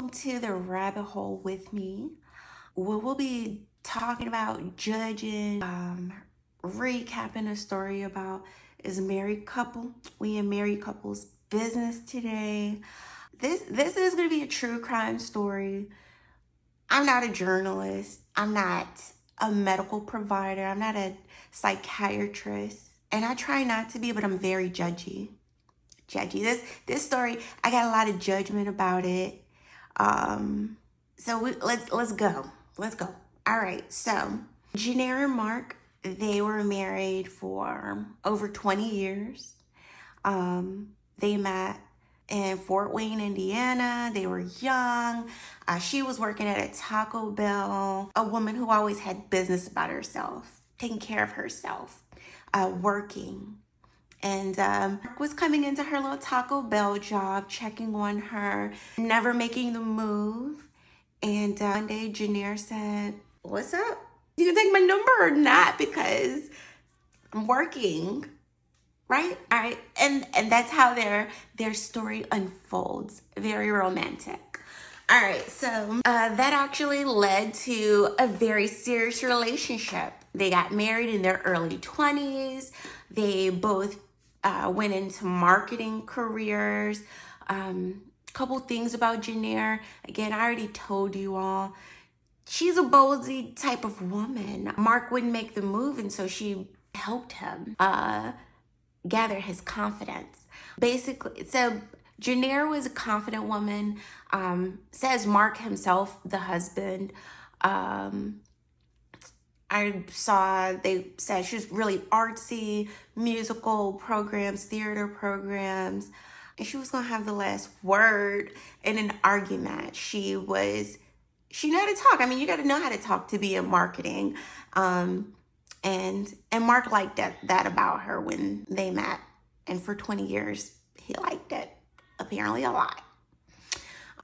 Welcome to the rabbit hole with me. We'll be talking about judging, recapping a story about is a married couple. We in married couples business today. This is going to be a true crime story. I'm not a journalist. I'm not a medical provider. I'm not a psychiatrist. And I try not to be, but I'm very judgy. This story, I got a lot of judgment about it. So let's go. All right. So Jennair and Mark, they were married for over 20 years. They met in Fort Wayne, Indiana. They were young. She was working at a Taco Bell, a woman who always had business about herself, taking care of herself, working. And Mark was coming into her little Taco Bell job, checking on her, never making the move. And one day, Jennair said, "What's up? You can take my number or not because I'm working." Right? All right. And that's how their story unfolds. Very romantic. All right. So that actually led to a very serious relationship. They got married in their early 20s. They both went into marketing careers. Couple things about Jennair. Again, I already told you all. She's a ballsy type of woman. Mark wouldn't make the move, and so she helped him gather his confidence. Basically, so Jennair was a confident woman. Says Mark himself, the husband. I saw they said she was really artsy, musical programs, theater programs, and she was gonna have the last word in an argument. She knew how to talk. I mean, you got to know how to talk to be in marketing. And Mark liked that about her when they met, and for 20 years he liked it apparently a lot.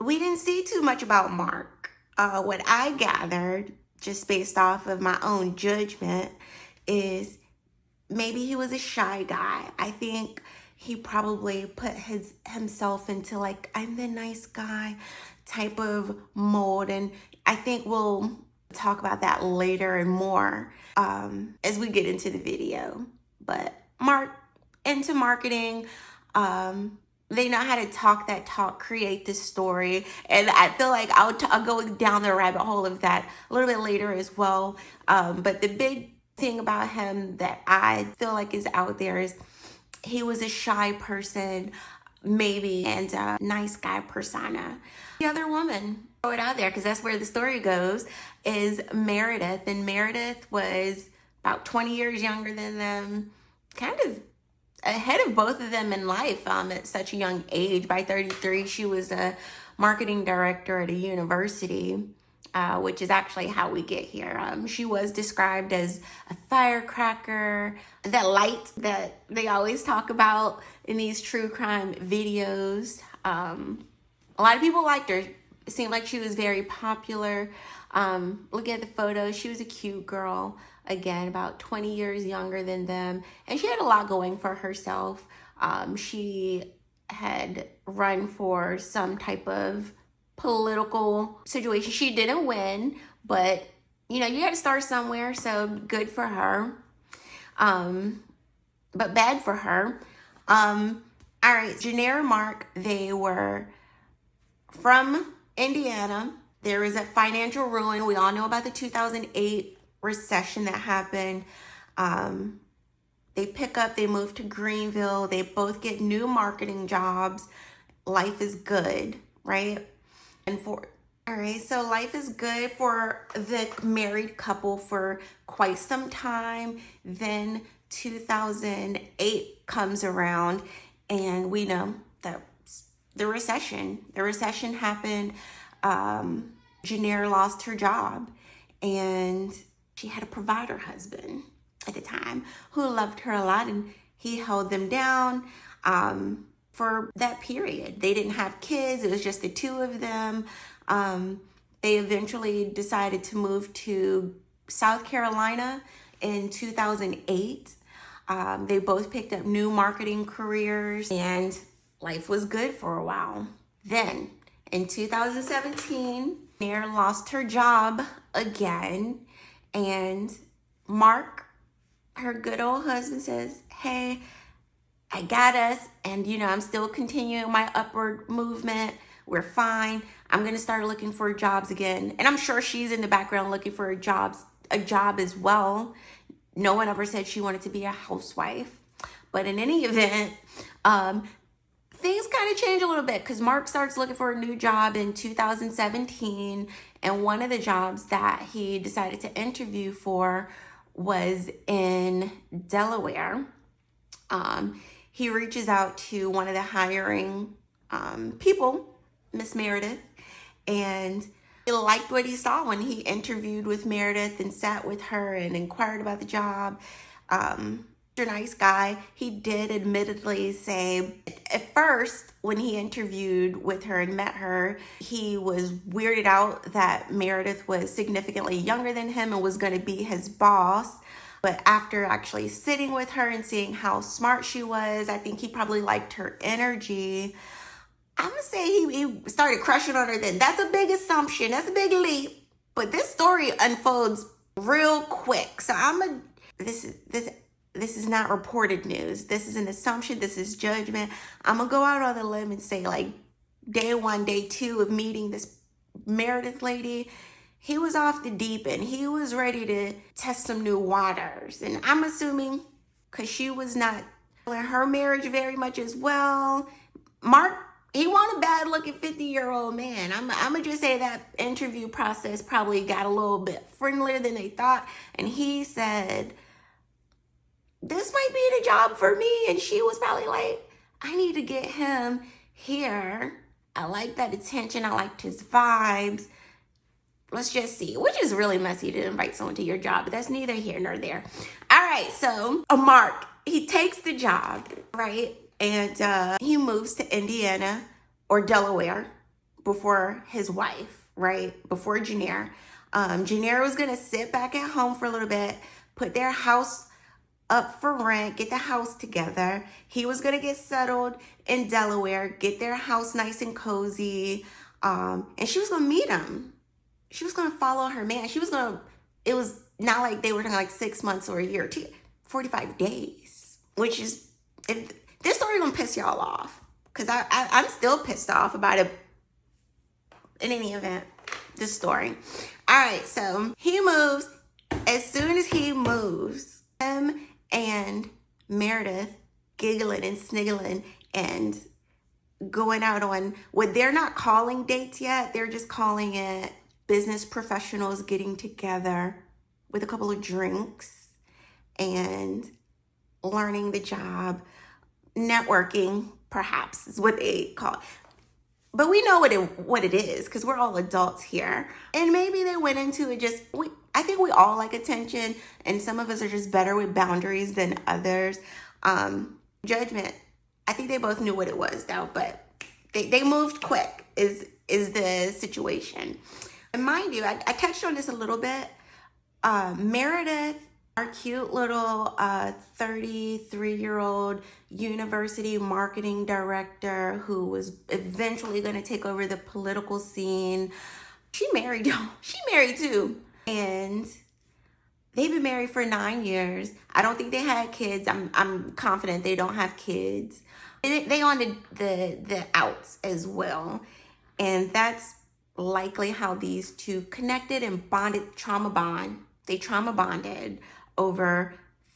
We didn't see too much about Mark. What I gathered, just based off of my own judgment, is maybe he was a shy guy. I think he probably put himself into like, I'm the nice guy type of mold. And I think we'll talk about that later and more as we get into the video. But Mark, into marketing, they know how to talk that talk, create this story. And I feel like I'll go down the rabbit hole of that a little bit later as well. But the big thing about him that I feel like is out there is he was a shy person, maybe, and a nice guy persona. The other woman, throw it out there because that's where the story goes, is Meredith. And Meredith was about 20 years younger than them, kind of ahead of both of them in life at such a young age. By 33, she was a marketing director at a university, which is actually how we get here. She was described as a firecracker, that light that they always talk about in these true crime videos. A lot of people liked her. It seemed like she was very popular. Looking at the photos, she was a cute girl. Again, about 20 years younger than them. And she had a lot going for herself. She had run for some type of political situation. She didn't win, but you got to start somewhere. So good for her. But bad for her. All right, Jennair and Mark, they were from Indiana. There was a financial ruin. We all know about the 2008 recession that happened. They move to Greenville. They both get new marketing jobs. Life is good, right? So life is good for the married couple for quite some time. Then 2008 comes around, and we know that the recession happened. Jennair lost her job, and she had a provider husband at the time who loved her a lot, and he held them down for that period. They didn't have kids. It was just the two of them. They eventually decided to move to South Carolina in 2008. They both picked up new marketing careers, and life was good for a while. Then In 2017, Jennair lost her job again, and Mark, her good old husband, says, hey, I got us, and I'm still continuing my upward movement. We're fine. I'm gonna start looking for jobs again. And I'm sure she's in the background looking for a job as well. No one ever said she wanted to be a housewife. But in any event, things kind of change a little bit because Mark starts looking for a new job in 2017. And one of the jobs that he decided to interview for was in Delaware. He reaches out to one of the hiring people, Miss Meredith, and he liked what he saw when he interviewed with Meredith and sat with her and inquired about the job. A nice guy. He did admittedly say at first when he interviewed with her and met her, he was weirded out that Meredith was significantly younger than him and was going to be his boss. But after actually sitting with her and seeing how smart she was, I think he probably liked her energy. I'm going to say he started crushing on her then. That's a big assumption. That's a big leap. But this story unfolds real quick. So this is not reported news. This is an assumption. This is judgment. I'm going to go out on a limb and say like day 1, day 2 of meeting this Meredith lady, he was off the deep end. He was ready to test some new waters. And I'm assuming because she was not in her marriage very much as well. Mark, he want a bad looking 50-year-old man. I'm going to just say that interview process probably got a little bit friendlier than they thought. And he said, this might be the job for me. And she was probably like, I need to get him here. I like that attention. I liked his vibes. Let's just see, which is really messy to invite someone to your job, but that's neither here nor there. All right, so Mark, he takes the job, right? And he moves to Indiana or Delaware before his wife, right? Before Jennair. Jennair was going to sit back at home for a little bit, put their house up for rent, get the house together. He was going to get settled in Delaware, get their house nice and cozy, and she was going to meet him. She was going to follow her man. It was not like they were talking like 6 months or a year, 45 days, which is, this story going to piss y'all off because I'm still pissed off about it. In any event, this story. All right, so he moves. As soon as he moves, him and Meredith giggling and sniggling and going out on what they're not calling dates yet. They're just calling it business professionals getting together with a couple of drinks and learning the job, networking, perhaps is what they call it. But we know what it is because we're all adults here. And maybe they went into it I think we all like attention, and some of us are just better with boundaries than others. Judgment, I think they both knew what it was though, but they moved quick is the situation. And mind you, I touched on this a little bit. Meredith, our cute little 33-year-old university marketing director who was eventually going to take over the political scene. She married, y'all. She married too. And they've been married for 9 years. I don't think they had kids. I'm confident they don't have kids. They on the outs as well. And that's likely how these two connected and bonded, trauma bond. They trauma bonded over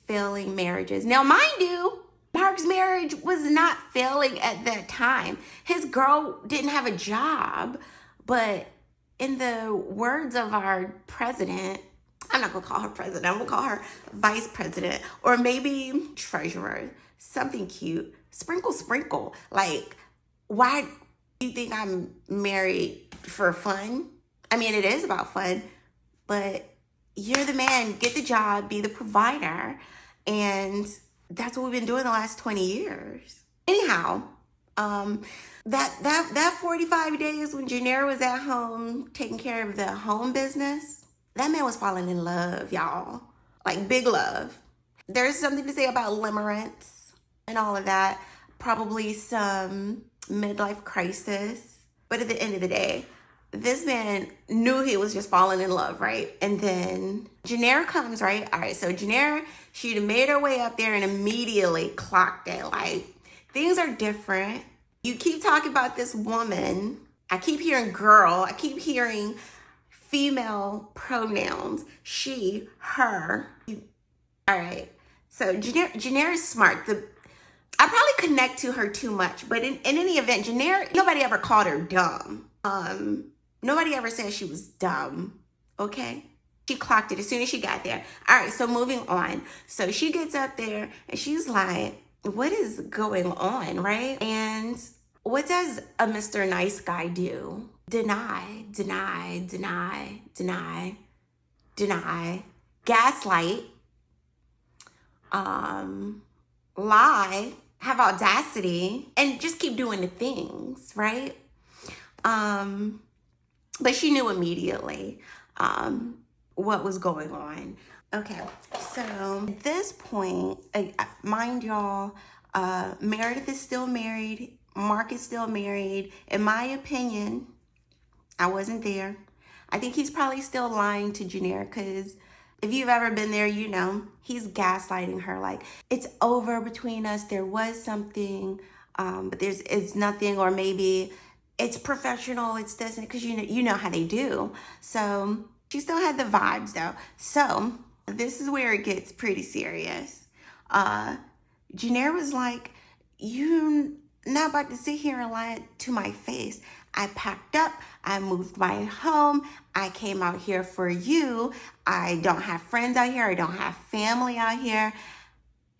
failing marriages. Now, mind you, Mark's marriage was not failing at that time. His girl didn't have a job, but in the words of our president, I'm not going to call her president, I'm going to call her vice president, or maybe treasurer, something cute. Sprinkle, sprinkle. Like, why do you think I'm married for fun? I mean, it is about fun, but you're the man, get the job, be the provider. And that's what we've been doing the last 20 years. Anyhow, that 45 days when Jennair was at home taking care of the home business, that man was falling in love, y'all. Like big love. There's something to say about limerence and all of that. Probably some midlife crisis. But at the end of the day, this man knew he was just falling in love, right? And then Jennair comes, right? All right, so Jennair, she'd made her way up there and immediately clocked it. Like, things are different. You keep talking about this woman. I keep hearing girl. I keep hearing female pronouns. She, her. All right. So Jennair is smart. I probably connect to her too much, but in any event, Jennair, nobody ever called her dumb. Nobody ever said she was dumb, okay? She clocked it as soon as she got there. All right, so moving on. So she gets up there and she's like, what is going on, right? And what does a Mr. Nice Guy do? Deny, deny, deny, deny, deny, gaslight, lie, have audacity, and just keep doing the things, right? But she knew immediately what was going on. Okay, so at this point, mind y'all, Meredith is still married. Mark is still married. In my opinion, I wasn't there. I think he's probably still lying to Jennair, because if you've ever been there, you know, he's gaslighting her. Like, it's over between us. There was something, but it's nothing, or maybe it's professional, it's this, because you know how they do. So she still had the vibes though. So this is where it gets pretty serious. Jennair was like, you not about to sit here and lie to my face. I packed up, I moved my home, I came out here for you. I don't have friends out here, I don't have family out here.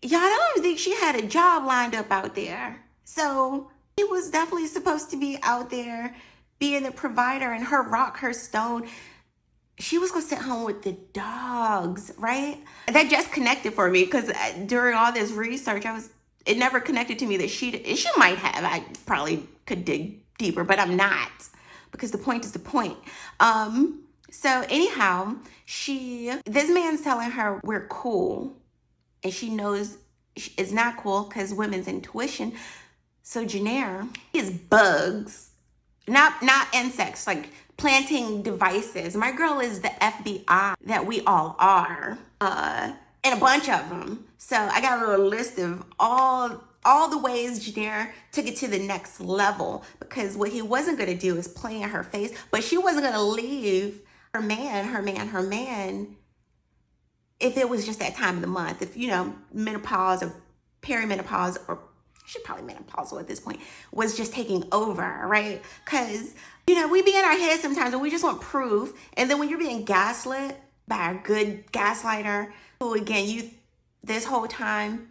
Y'all don't even think she had a job lined up out there. So she was definitely supposed to be out there being the provider, and her rock, her stone. She was gonna sit home with the dogs, right? That just connected for me, because during all this research, it never connected to me that she might have. I probably could dig deeper, but I'm not, because the point is the point. So anyhow, this man's telling her we're cool, and she knows it's not cool because women's intuition. So Jennair is bugs, not insects, like planting devices. My girl is the FBI that we all are, and a bunch of them. So I got a little list of all the ways Jennair took it to the next level, because what he wasn't going to do is play in her face, but she wasn't going to leave her man, if it was just that time of the month. If, menopause or perimenopause, or she's probably menopausal at this point, was just taking over, right? Because, we be in our heads sometimes and we just want proof. And then when you're being gaslit by a good gaslighter, who again, this whole time,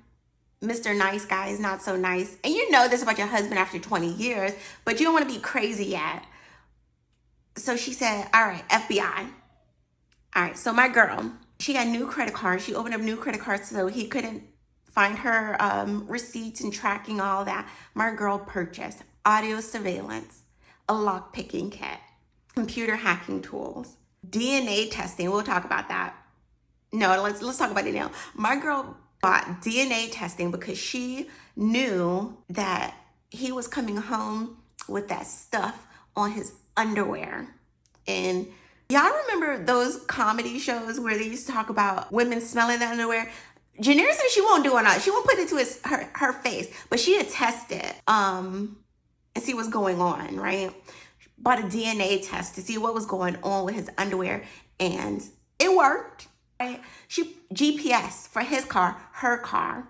Mr. Nice Guy is not so nice. And you know this about your husband after 20 years, but you don't want to be crazy yet. So she said, all right, FBI. All right, so my girl, she got new credit cards. She opened up new credit cards so he couldn't find her receipts and tracking, all that. My girl purchased audio surveillance, a lock-picking kit, computer hacking tools, DNA testing. We'll talk about that. No, let's talk about it now. My girl bought DNA testing because she knew that he was coming home with that stuff on his underwear. And y'all remember those comedy shows where they used to talk about women smelling the underwear? Jennair said she won't do it. She won't put it to her face, but she had tested and see what's going on, right? Bought a DNA test to see what was going on with his underwear, and it worked, right? She GPS for his car, her car.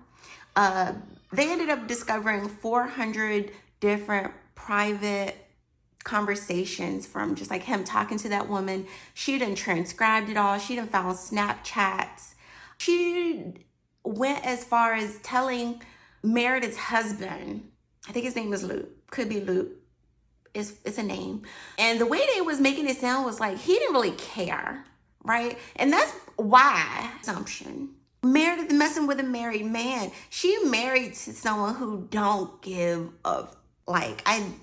They ended up discovering 400 different private conversations from just like him talking to that woman. She done transcribed it all. She done found Snapchats. She went as far as telling Meredith's husband, I think his name is Luke, could be Luke, it's a name. And the way they was making it sound was like he didn't really care, right? And that's why assumption. Meredith messing with a married man. She married to someone who don't give a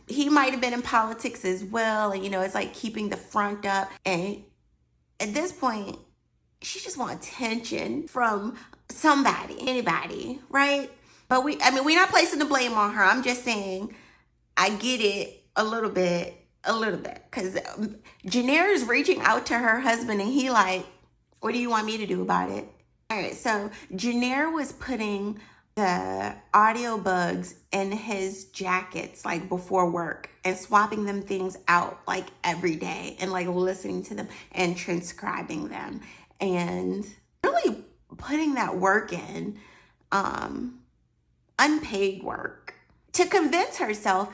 he might have been in politics as well, and it's like keeping the front up. And at this point, she just wants attention from somebody, anybody, right? But we're not placing the blame on her. I'm just saying, I get it a little bit. a little bit, because Jennair is reaching out to her husband and he like, what do you want me to do about it? All right, so Jennair was putting the audio bugs in his jackets like before work and swapping them things out like every day and like listening to them and transcribing them and really putting that work in, unpaid work, to convince herself.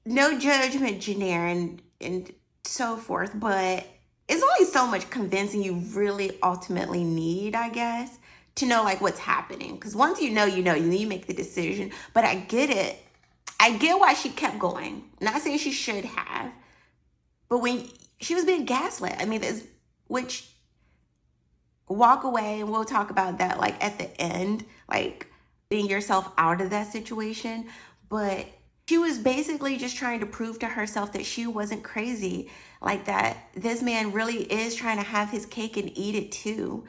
No judgment, Jennair, and so forth, but it's only so much convincing you really ultimately need, I guess, to know like what's happening. Because once you know, you make the decision. But I get it. I get why she kept going. Not saying she should have, but when she was being gaslit, I mean, which walk away, and we'll talk about that like at the end, like being yourself out of that situation. But she was basically just trying to prove to herself that she wasn't crazy, like that this man really is trying to have his cake and eat it too,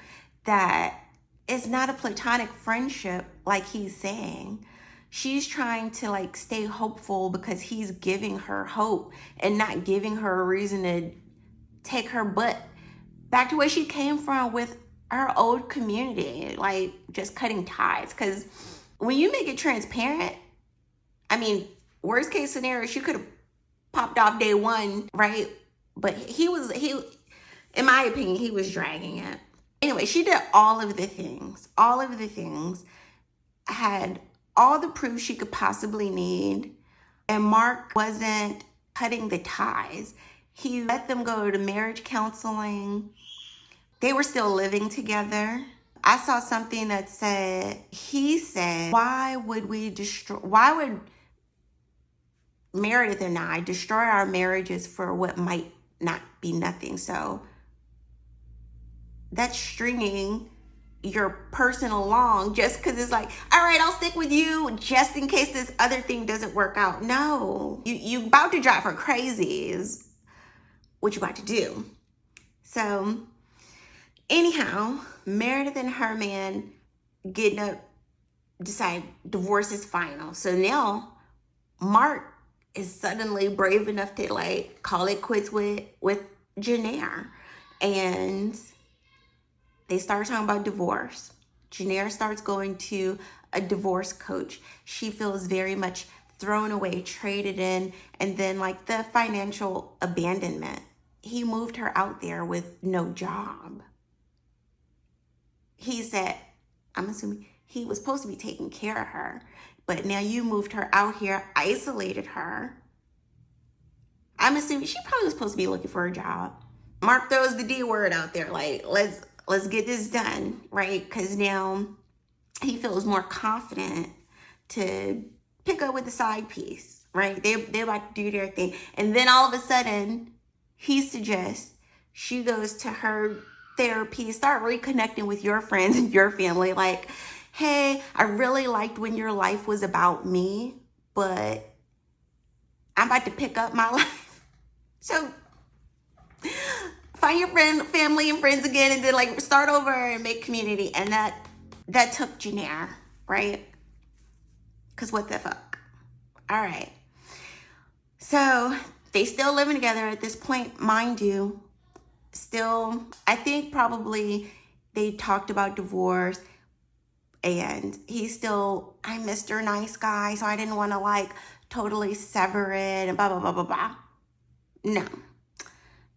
that it's not a platonic friendship like he's saying. She's trying to like stay hopeful because he's giving her hope and not giving her a reason to take her butt back to where she came from with her old community, like just cutting ties. Because when you make it transparent, I mean, worst case scenario, she could have popped off day one, right? But he, in my opinion, he was dragging it. Anyway, she did all of the things, had all the proof she could possibly need. And Mark wasn't cutting the ties. He let them go to marriage counseling. They were still living together. I saw something that said, he said, why would Meredith and I destroy our marriages for what might not be nothing? So that's stringing your person along just because it's like, all right, I'll stick with you just in case this other thing doesn't work out. No, you about to drive her crazy is what you about to do. So anyhow, Meredith and her man getting up, decide divorce is final. So now Mark is suddenly brave enough to like call it quits with Jennair, and they start talking about divorce. Jennair starts going to a divorce coach. She feels very much thrown away, traded in, and then like the financial abandonment. He moved her out there with no job. He said, I'm assuming he was supposed to be taking care of her, but now you moved her out here, isolated her. I'm assuming she probably was supposed to be looking for a job. Mark throws the D word out there, like, let's get this done, right? Because now he feels more confident to pick up with the side piece, right? They're about to do their thing. And then all of a sudden, he suggests she goes to her therapy, start reconnecting with your friends and your family. Like, hey, I really liked when your life was about me, but I'm about to pick up my life. So find your family and friends again, and then like start over and make community. And that took Jennair, right? Because what the fuck? All right. So they still living together at this point, mind you. Still, I think probably they talked about divorce, and he's still, I'm Mr. Nice Guy, so I didn't want to like totally sever it and blah, blah, blah, blah, blah. No.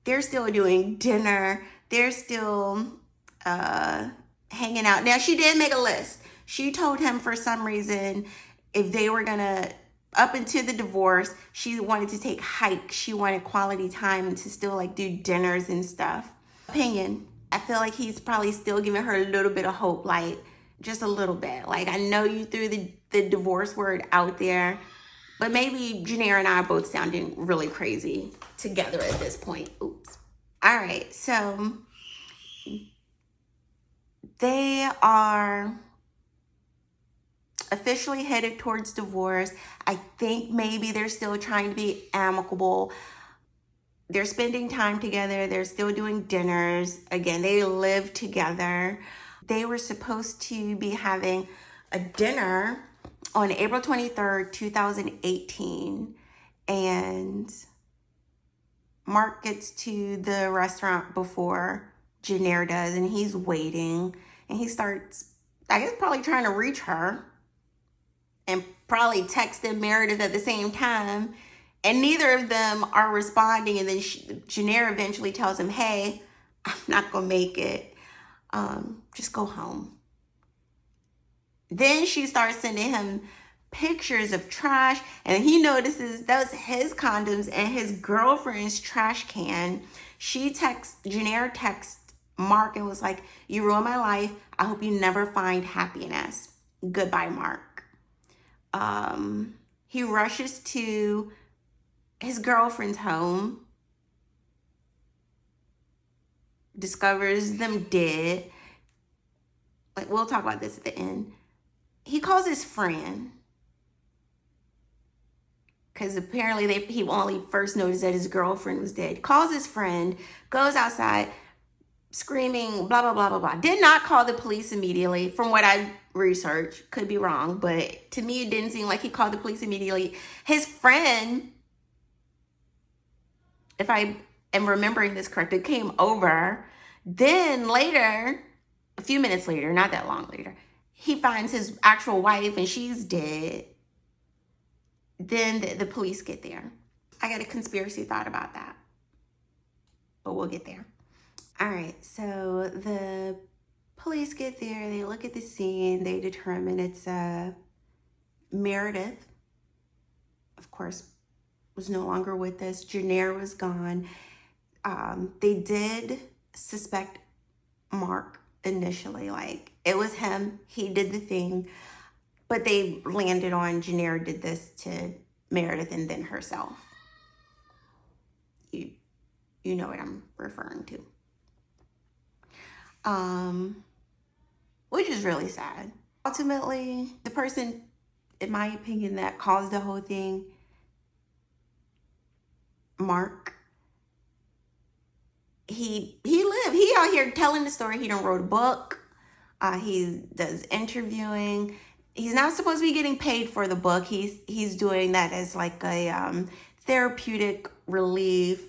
They're still doing dinner. They're still hanging out. Now, she did make a list. She told him for some reason if they were going to, up into the divorce, she wanted to take hikes. She wanted quality time to still like do dinners and stuff. Opinion. I feel like he's probably still giving her a little bit of hope, like just a little bit. Like, I know you threw the divorce word out there, but maybe Jennair and I are both sounding really crazy together at this point. Oops. All right, so they are officially headed towards divorce. I think maybe they're still trying to be amicable. They're spending time together. They're still doing dinners. Again, they live together. They were supposed to be having a dinner on April 23rd, 2018. And Mark gets to the restaurant before Jennair does, and he's waiting, and he starts, I guess, probably trying to reach her, and probably texting Meredith at the same time, and neither of them are responding. And then Jennair eventually tells him, hey, I'm not gonna make it, just go home. Then she starts sending him pictures of trash, and he notices those his condoms and his girlfriend's trash can. Jennair texts Mark and was like, you ruined my life. I hope you never find happiness. Goodbye, Mark. He rushes to his girlfriend's home, discovers them dead. Like, we'll talk about this at the end. He calls his friend, because apparently he only first noticed that his girlfriend was dead. Calls his friend, goes outside screaming, blah, blah, blah, blah, blah. Did not call the police immediately, from what I researched. Could be wrong, but to me, it didn't seem like he called the police immediately. His friend, if I am remembering this correctly, came over. Then later, a few minutes later, not that long later, he finds his actual wife and she's dead. Then the police get there. I got a conspiracy thought about that, but we'll get there. All right, so the police get there, they look at the scene, they determine it's Meredith, of course, was no longer with us. Jennair was gone. They did suspect Mark initially, like it was him, he did the thing, but they landed on Jennair did this to Meredith and then herself. You know what I'm referring to. Which is really sad. Ultimately, the person, in my opinion, that caused the whole thing, Mark, he out here telling the story. He done wrote a book. He does interviewing. He's not supposed to be getting paid for the book. He's doing that as like a therapeutic relief.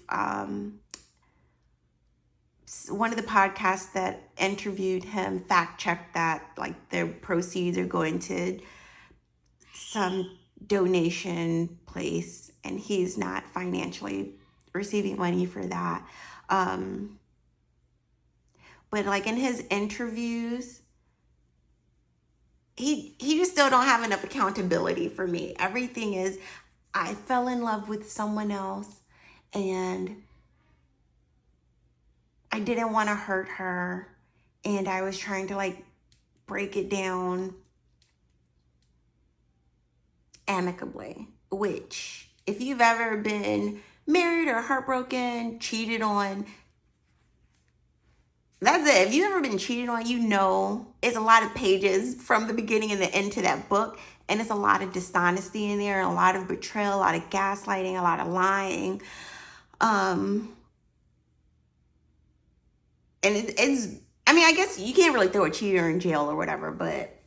One of the podcasts that interviewed him fact-checked that, like, the proceeds are going to some donation place, and he's not financially receiving money for that. But like in his interviews, he just still don't have enough accountability for me. Everything is, I fell in love with someone else and I didn't want to hurt her, and I was trying to like break it down amicably, which if you've ever been married or heartbroken, cheated on, that's it. If you've ever been cheated on, you know it's a lot of pages from the beginning and the end to that book, and it's a lot of dishonesty in there, a lot of betrayal, a lot of gaslighting, a lot of lying. And it's, I mean, I guess you can't really throw a cheater in jail or whatever, but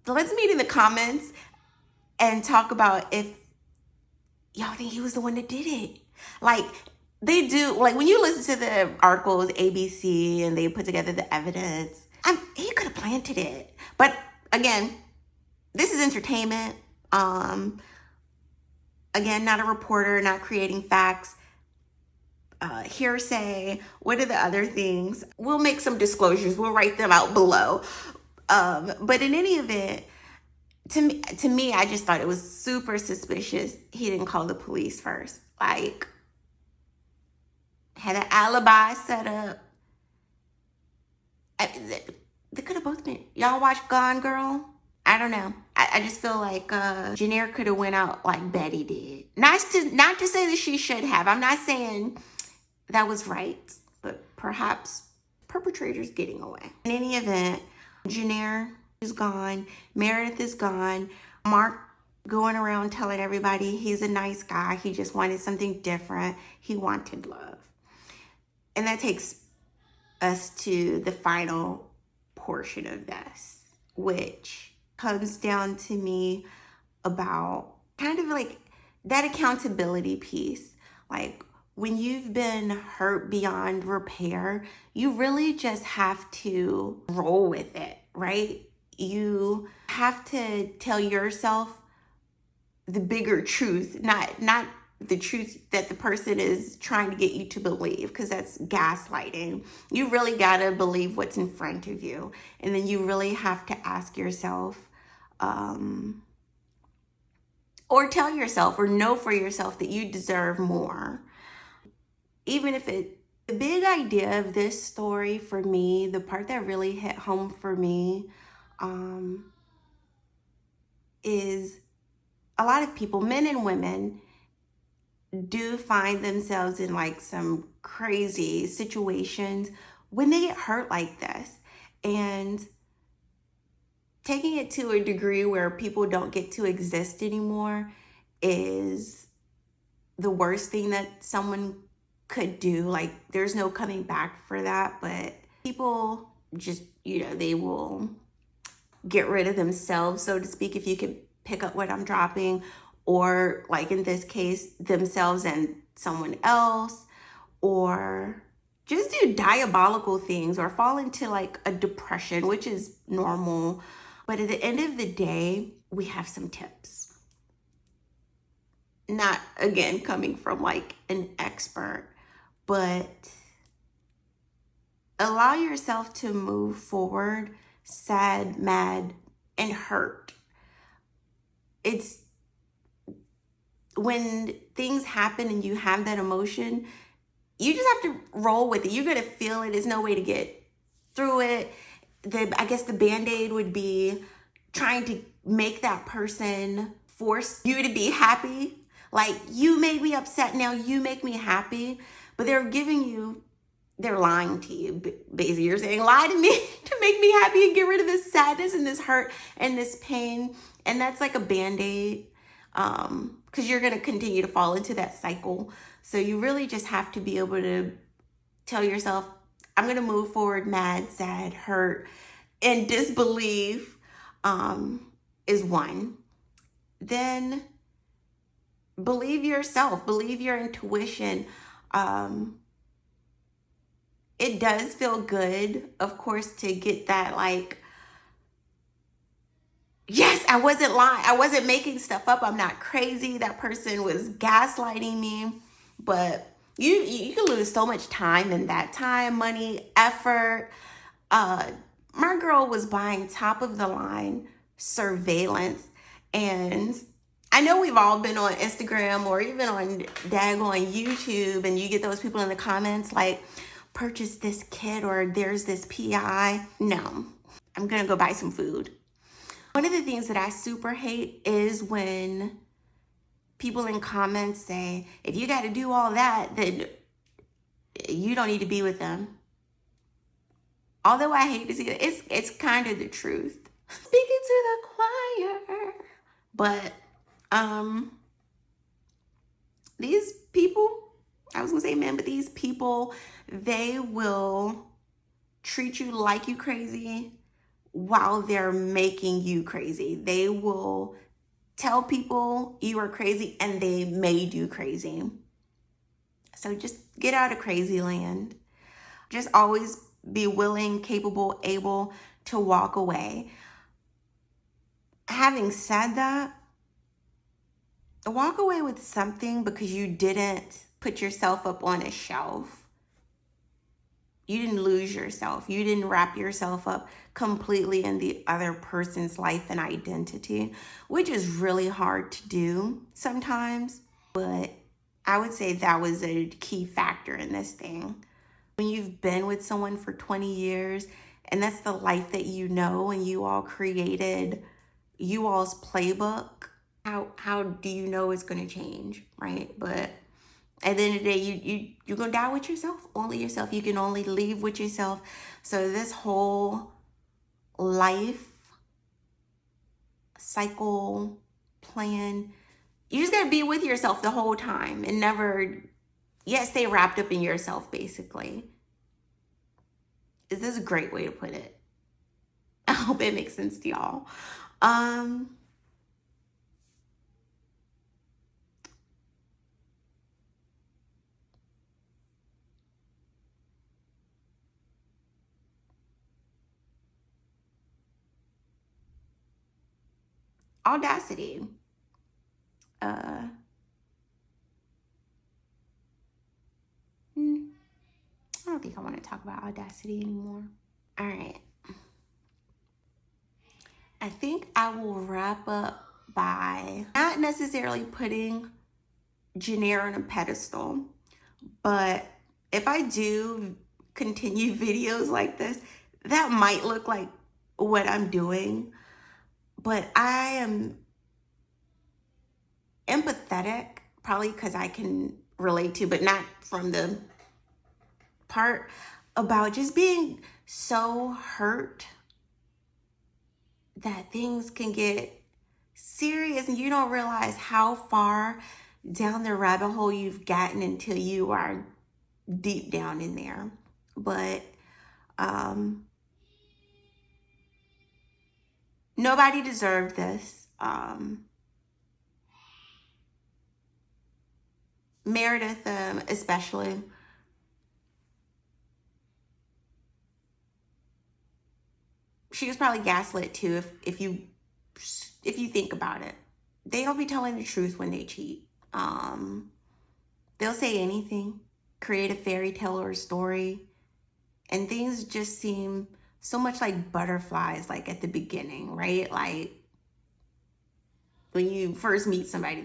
let's meet in the comments and talk about if y'all think he was the one that did it. Like, they do, like when you listen to the articles, ABC, and they put together the evidence, he could have planted it. But again, this is entertainment. Again, not a reporter, not creating facts, hearsay. What are the other things? We'll make some disclosures. We'll write them out below. But in any event, to me, I just thought it was super suspicious he didn't call the police first. Like, had an alibi set up. They could have both been. Y'all watch Gone Girl? I don't know. I just feel like Jennair could have went out like Betty did. Not to say that she should have. I'm not saying that was right, but perhaps perpetrators getting away. In any event, Jennair is gone. Meredith is gone. Mark going around telling everybody he's a nice guy. He just wanted something different. He wanted love. And that takes us to the final portion of this, which comes down to me about kind of like that accountability piece. Like when you've been hurt beyond repair, you really just have to roll with it, right? You have to tell yourself the bigger truth, not the truth that the person is trying to get you to believe, because that's gaslighting. You really got to believe what's in front of you. And then you really have to ask yourself, or tell yourself or know for yourself that you deserve more. Even if the big idea of this story for me, the part that really hit home for me, is a lot of people, men and women, do find themselves in like some crazy situations when they get hurt like this. And taking it to a degree where people don't get to exist anymore is the worst thing that someone could do. Like, there's no coming back for that, but people just, they will get rid of themselves, so to speak, if you could pick up what I'm dropping, or like in this case, themselves and someone else, or just do diabolical things or fall into like a depression, which is normal. But at the end of the day, we have some tips. Not, again, coming from like an expert, but allow yourself to move forward sad, mad, and hurt. It's when things happen and you have that emotion, you just have to roll with it. You're going to feel it. There's no way to get through it. I guess the Band-Aid would be trying to make that person force you to be happy. Like, you made me upset, now you make me happy. But they're lying to you. Basically, you're saying, lie to me to make me happy and get rid of this sadness and this hurt and this pain. And that's like a Band-Aid, because you're going to continue to fall into that cycle. So you really just have to be able to tell yourself, I'm going to move forward, mad, sad, hurt, and disbelief is one. Then believe yourself, believe your intuition. It does feel good, of course, to get that like, yes, I wasn't lying. I wasn't making stuff up. I'm not crazy. That person was gaslighting me. But you can lose so much time in that, time, money, effort. My girl was buying top of the line surveillance. And I know we've all been on Instagram or even on daggone YouTube, and you get those people in the comments like, purchase this kit or there's this PI. No, I'm going to go buy some food. One of the things that I super hate is when people in comments say, if you got to do all that, then you don't need to be with them. Although I hate to see it, it's kind of the truth. Speaking to the choir. But these people, I was going to say men, but these people, they will treat you like you crazy while they're making you crazy. They will tell people you are crazy and they made you crazy. So just get out of crazy land. Just always be willing, capable, able to walk away. Having said that, walk away with something because you didn't put yourself up on a shelf. You didn't lose yourself. You didn't wrap yourself up completely in the other person's life and identity, which is really hard to do sometimes. But I would say that was a key factor in this thing. When you've been with someone for 20 years and that's the life that you know, and you all created you all's playbook, how do you know it's going to change, right? But at the end of the day, you're going to die with yourself, only yourself. You can only leave with yourself. So this whole life cycle plan, you just got to be with yourself the whole time and never, stay wrapped up in yourself, basically. Is this a great way to put it? I hope it makes sense to y'all. Audacity. I don't think I want to talk about Audacity anymore. All right. I think I will wrap up by not necessarily putting Jennair on a pedestal, but if I do continue videos like this, that might look like what I'm doing, but I am empathetic, probably because I can relate to, but not from the part about just being so hurt that things can get serious and you don't realize how far down the rabbit hole you've gotten until you are deep down in there. But nobody deserved this. Meredith especially. She was probably gaslit too, if you think about it. They don't be telling the truth when they cheat. They'll say anything, create a fairy tale or a story, and things just seem so much like butterflies, like at the beginning, right? Like when you first meet somebody,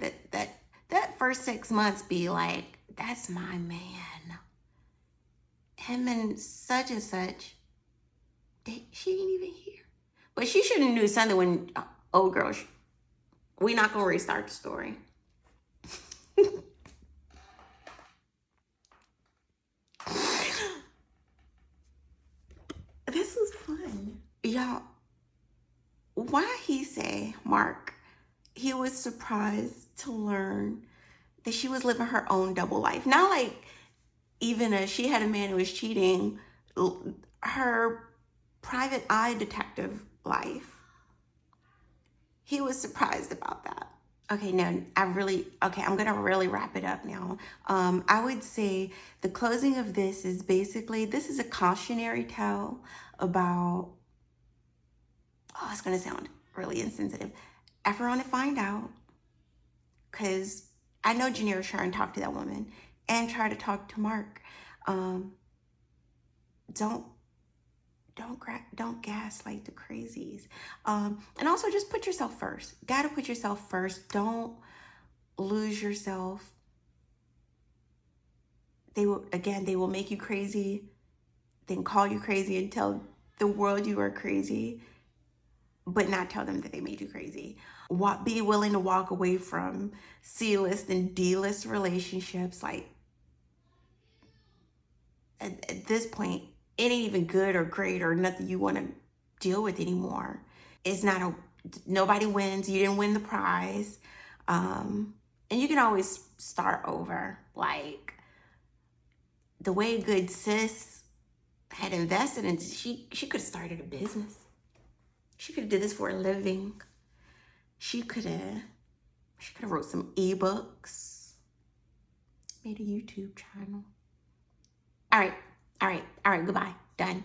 that first 6 months be like, that's my man. Him and such, she ain't even here. But she should have knew something when, oh girl, we not gonna restart the story. This was fun. Y'all, why he say, Mark, he was surprised to learn that she was living her own double life. Not like even as she had a man who was cheating, her private eye detective life. He was surprised about that. Okay, no, I'm gonna really wrap it up now. I would say the closing of this is basically, this is a cautionary tale about, oh, it's gonna sound really insensitive. Ever want to find out, because I know Jennair was trying to talk to that woman and try to talk to Mark. Don't gaslight the crazies. And also just put yourself first. Gotta put yourself first. Don't lose yourself. They will make you crazy, then call you crazy and tell the world you are crazy, but not tell them that they made you crazy. Be willing to walk away from C-list and D-list relationships. Like, at this point, it ain't even good or great or nothing you want to deal with anymore. It's not nobody wins. You didn't win the prize. And you can always start over. Like, the way good sis had invested in, she could have started a business. She could have did this for a living. She could have wrote some ebooks, made a YouTube channel. All right, goodbye, done.